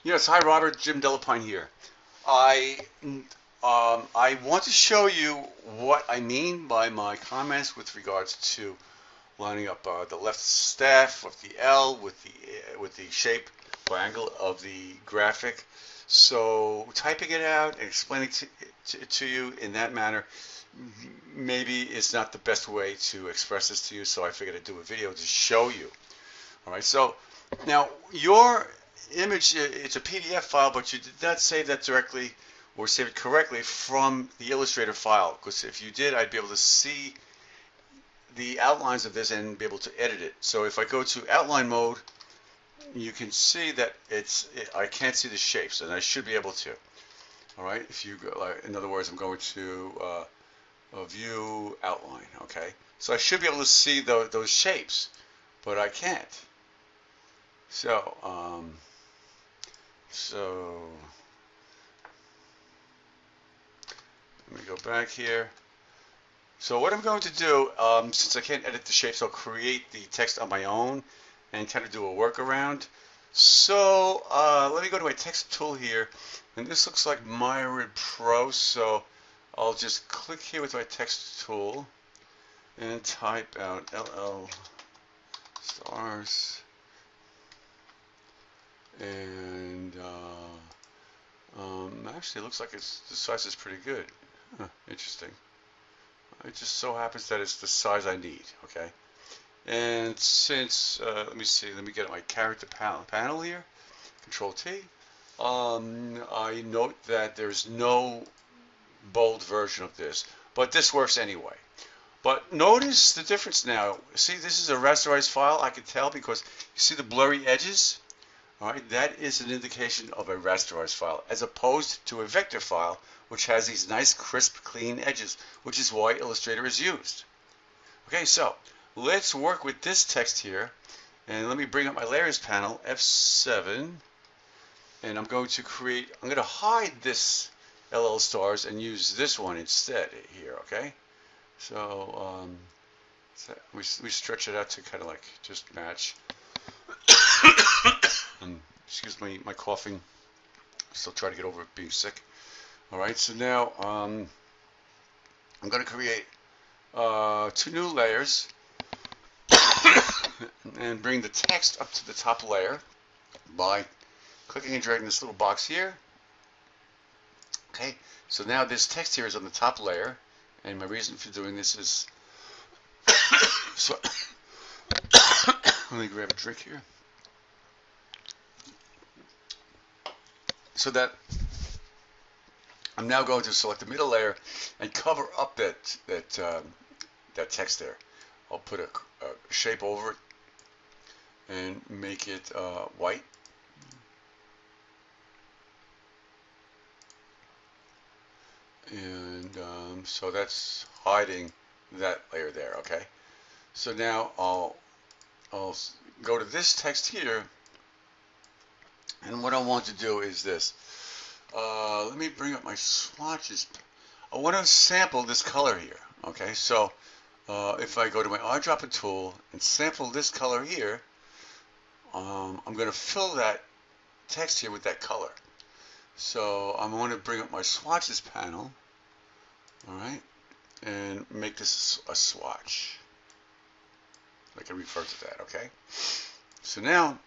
Yes, hi Robert, Jim Delapine here. I I want to show you what I mean by my comments with regards to lining up the left staff of the L with the shape or angle of the graphic. So typing it out and explaining to you in that manner maybe is not the best way to express this to you. So I figured I'd do a video to show you. All right. So now your image, it's a PDF file, but you did not save that directly or save it correctly from the Illustrator file. Because if you did, I'd be able to see the outlines of this and be able to edit it. So if I go to outline mode, you can see that I can't see the shapes, and I should be able to. All right. If you go, in other words, I'm going to view outline. Okay. So I should be able to see those shapes, but I can't. So so let me go back here. So what I'm going to do, since I can't edit the shapes, I'll create the text on my own and kind of do a workaround. So let me go to my text tool here, and this looks like Myrid Pro. So I'll just click here with my text tool and type out LL stars, and actually it looks like the size is pretty good. Huh, interesting. It just so happens that it's the size I need, okay? And since, let me see, let me get my character panel here, Control T. I note that there's no bold version of this, but this works anyway. But notice the difference now. See, this is a rasterized file, I can tell because you see the blurry edges? All right, that is an indication of a rasterized file, as opposed to a vector file, which has these nice, crisp, clean edges, which is why Illustrator is used. Okay, so let's work with this text here, and let me bring up my layers panel, F7, and I'm going to hide this LL stars and use this one instead here, okay? So, we stretch it out to kind of like just match. Excuse me, my coughing. Still trying to get over it being sick. All right, so now I'm going to create two new layers and bring the text up to the top layer by clicking and dragging this little box here. Okay, so now this text here is on the top layer, and my reason for doing this is so let me grab a drink here. So that I'm now going to select the middle layer and cover up that text there. I'll put a shape over it and make it white. And so that's hiding that layer there, okay? So now I'll go to this text here, and what I want to do is this. Let me bring up my swatches. I want to sample this color here, okay? So if I go to my eyedropper tool and sample this color here, I'm going to fill that text here with that color. So I'm going to bring up my swatches panel, all right, and make this a swatch. I can refer to that, okay? So now,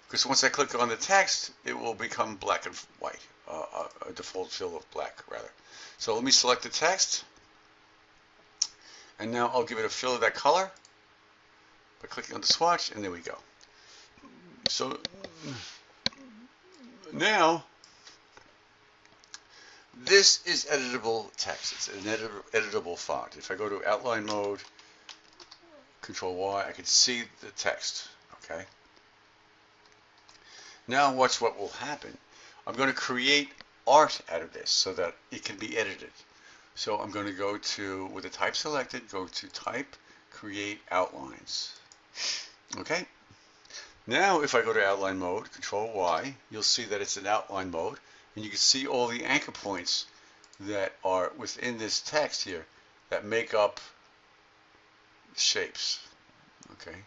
because once I click on the text, it will become black and white, a default fill of black, rather. So let me select the text, and now I'll give it a fill of that color by clicking on the swatch, and there we go. So now, this is editable text. It's an editable font. If I go to outline mode, Control Y, I can see the text, okay? Now watch what will happen. I'm going to create art out of this so that it can be edited. So I'm going to go to, with the type selected, go to Type, Create Outlines. Okay? Now if I go to outline mode, Control Y, you'll see that it's an outline mode, and you can see all the anchor points that are within this text here that make up shapes. Okay?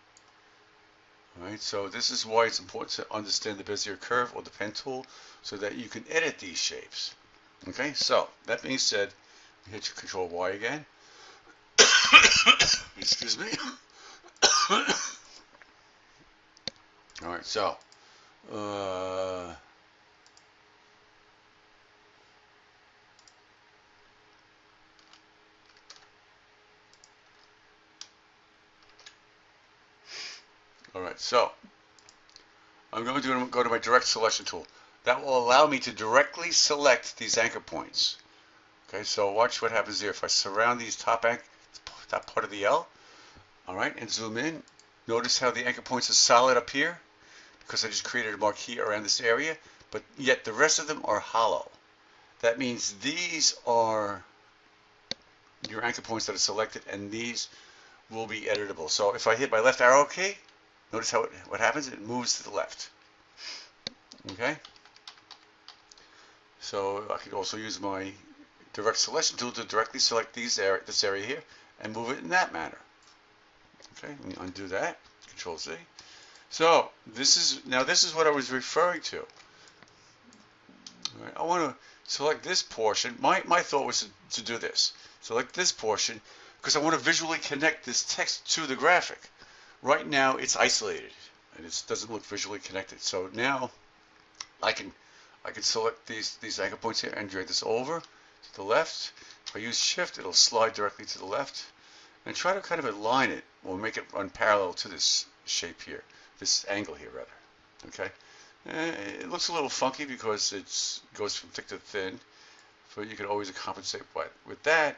All right, so this is why it's important to understand the Bezier curve or the pen tool so that you can edit these shapes. Okay, so that being said, hit your Control Y again. Excuse me. All right, so all right, so I'm going to go to my direct selection tool. That will allow me to directly select these anchor points. Okay, so watch what happens here. If I surround these top part of the L, all right, and zoom in, notice how the anchor points are solid up here because I just created a marquee around this area, but yet the rest of them are hollow. That means these are your anchor points that are selected, and these will be editable. So if I hit my left arrow key, notice how what happens? It moves to the left. Okay. So I could also use my direct selection tool to directly select this area here and move it in that manner. Okay, let me undo that. Control Z. So this is what I was referring to. All right, I want to select this portion. My thought was to do this. Select this portion because I want to visually connect this text to the graphic. Right now it's isolated and it doesn't look visually connected. So now I can select these anchor points here and drag this over to the left. If I use Shift, it'll slide directly to the left. And try to kind of align it or make it run parallel to this shape here, this angle here rather. Okay. It looks a little funky because it goes from thick to thin, but you can always compensate with that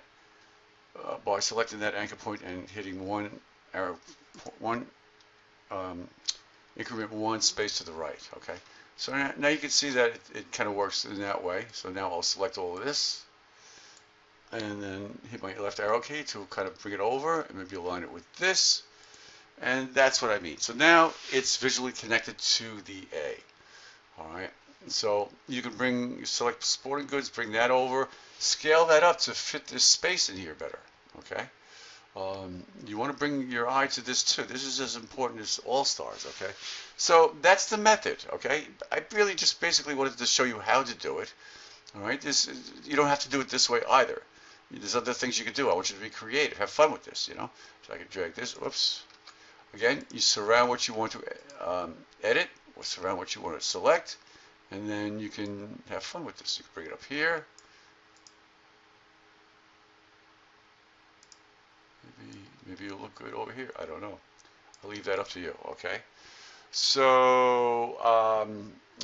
by selecting that anchor point and hitting increment one space to the right. Okay. So now you can see that it kind of works in that way. So now I'll select all of this and then hit my left arrow key to kind of bring it over and maybe align it with this. And that's what I mean. So now it's visually connected to the A. All right. So you can select sporting goods, bring that over, scale that up to fit this space in here better. Okay. You want to bring your eye to this too. This is as important as All Stars. Okay. So that's the method. Okay. I really just basically wanted to show you how to do it. All right. You don't have to do it this way either. There's other things you can do. I want you to be creative. Have fun with this, you know. So I can drag this. Whoops. Again, you surround what you want to edit, or surround what you want to select, and then you can have fun with this. You can bring it up here. Maybe it'll look good over here. I don't know. I'll leave that up to you. Okay. So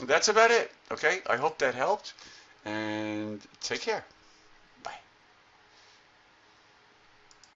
that's about it. Okay. I hope that helped, and take care.